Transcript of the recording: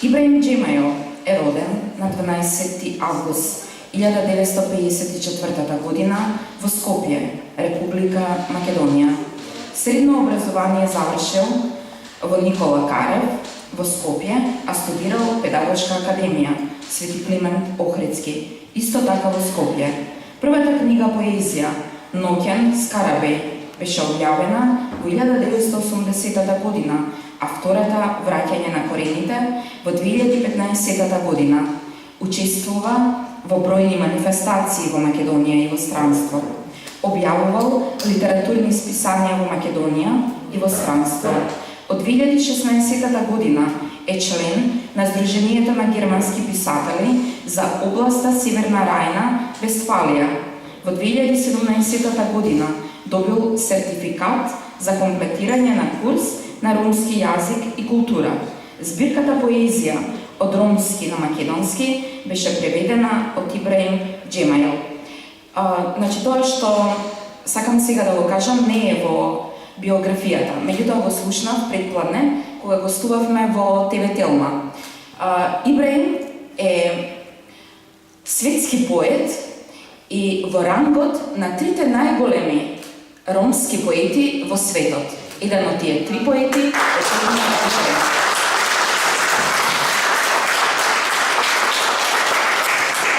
Ибраим Джемајо е роден на 12 август 1954 година во Скопје, Република Македонија. Средно образование завршил во Никола Карев во Скопје, а студирал Педагошка академија Свети Климент Охридски, исто така во Скопје. Првата книга поезија Ноќен Скарабеј беше објавена во 1980 година, а втората Враќање на корените во 2015 година. Учествува во бројни манифестации во Македонија и во странство. Објавувал литературни списања во Македонија и во странство. Од 2016 година е член на Сдруженијето на германски писатели за областа Северна Рајна, Вестфалија. Во 2017 година добил сертификат за комплетирање на курс на ромски јазик и култура. Збирката поезија од ромски на македонски беше преведена од Ибраим Джемајо. Значи, тоа што сакам сега да го кажам не е во биографијата, меѓутоа го слушнав предпладне кога гостувавме во ТВ Телма. Ибраим е светски поет и во рангот на трите најголеми ромски поети во светот. Еден од тие три поети е